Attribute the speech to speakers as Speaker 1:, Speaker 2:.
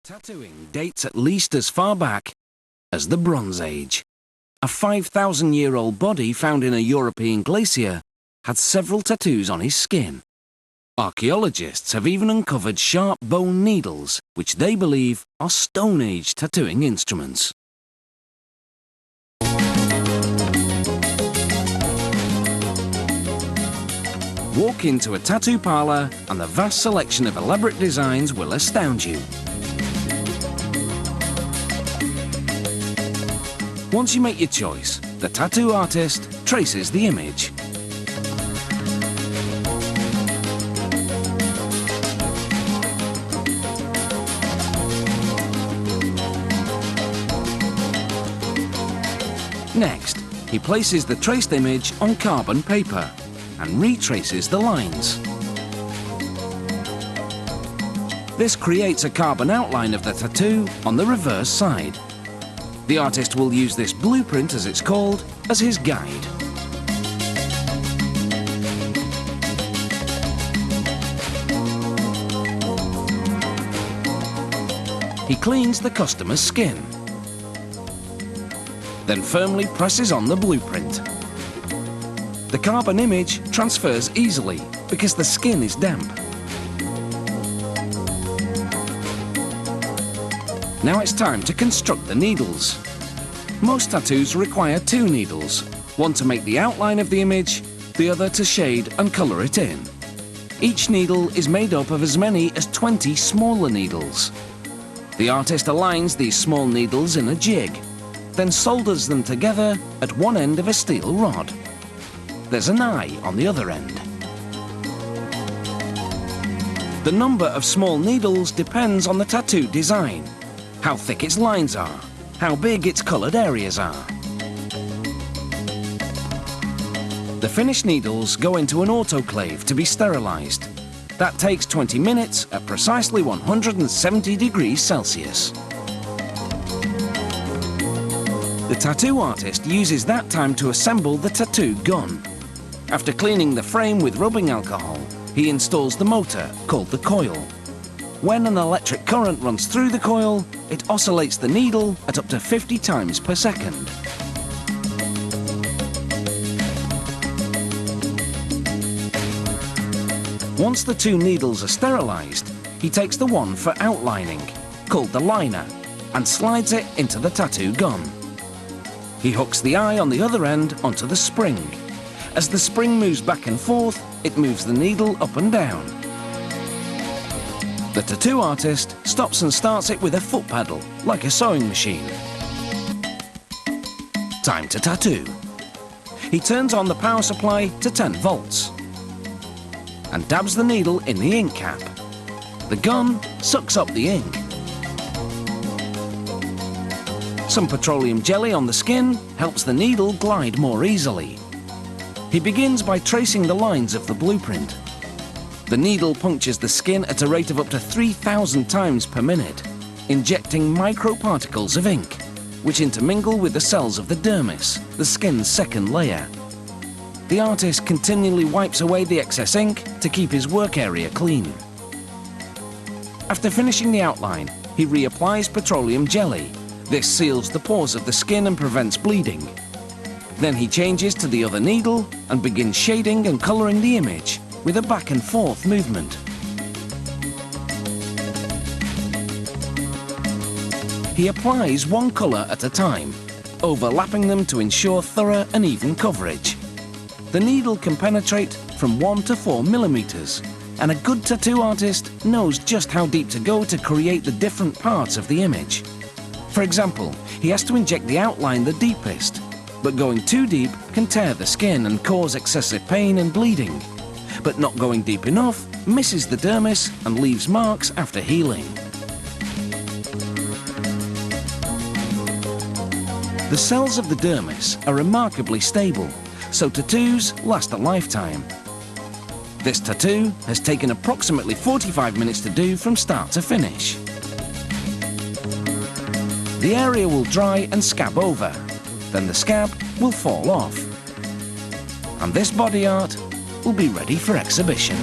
Speaker 1: Tattooing dates at least as far back as the Bronze Age. A 5,000-year-old body found in a European glacier had several tattoos on his skin. Archaeologists have even uncovered sharp bone needles, which they believe are Stone Age tattooing instruments. Walk into a tattoo parlour and the vast selection of elaborate designs will astound you. Once you make your choice, the tattoo artist traces the image. Next, he places the traced image on carbon paper and retraces the lines. This creates a carbon outline of the tattoo on the reverse side. The artist will use this blueprint, as it's called, as his guide. He cleans the customer's skin, then firmly presses on the blueprint. The carbon image transfers easily because the skin is damp. Now it's time to construct the needles. Most tattoos require two needles, one to make the outline of the image, the other to shade and colour it in. Each needle is made up of as many as 20 smaller needles. The artist aligns these small needles in a jig, then solders them together at one end of a steel rod. There's an eye on the other end. The number of small needles depends on the tattoo design, how thick its lines are, how big its coloured areas are. The finished needles go into an autoclave to be sterilised. That takes 20 minutes at precisely 170 degrees Celsius. The tattoo artist uses that time to assemble the tattoo gun. After cleaning the frame with rubbing alcohol, he installs the motor, called the coil. When an electric current runs through the coil, it oscillates the needle at up to 50 times per second. Once the two needles are sterilised, he takes the one for outlining, called the liner, and slides it into the tattoo gun. He hooks the eye on the other end onto the spring. As the spring moves back and forth, it moves the needle up and down. The tattoo artist stops and starts it with a foot pedal, like a sewing machine. Time to tattoo. He turns on the power supply to 10 volts and dabs the needle in the ink cap. The gun sucks up the ink. Some petroleum jelly on the skin helps the needle glide more easily. He begins by tracing the lines of the blueprint. The needle punctures the skin at a rate of up to 3,000 times per minute, injecting microparticles of ink, which intermingle with the cells of the dermis, the skin's second layer. The artist continually wipes away the excess ink to keep his work area clean. After finishing the outline, he reapplies petroleum jelly. This seals the pores of the skin and prevents bleeding. Then he changes to the other needle and begins shading and colouring the image with a back and forth movement. He applies one colour at a time, overlapping them to ensure thorough and even coverage. The needle can penetrate from 1 to 4 millimetres, and a good tattoo artist knows just how deep to go to create the different parts of the image. For example, he has to inject the outline the deepest, but going too deep can tear the skin and cause excessive pain and bleeding. But not going deep enough misses the dermis and leaves marks after healing. The cells of the dermis are remarkably stable, so tattoos last a lifetime. This tattoo has taken approximately 45 minutes to do from start to finish. The area will dry and scab over, then the scab will fall off. And this body art will be ready for exhibition.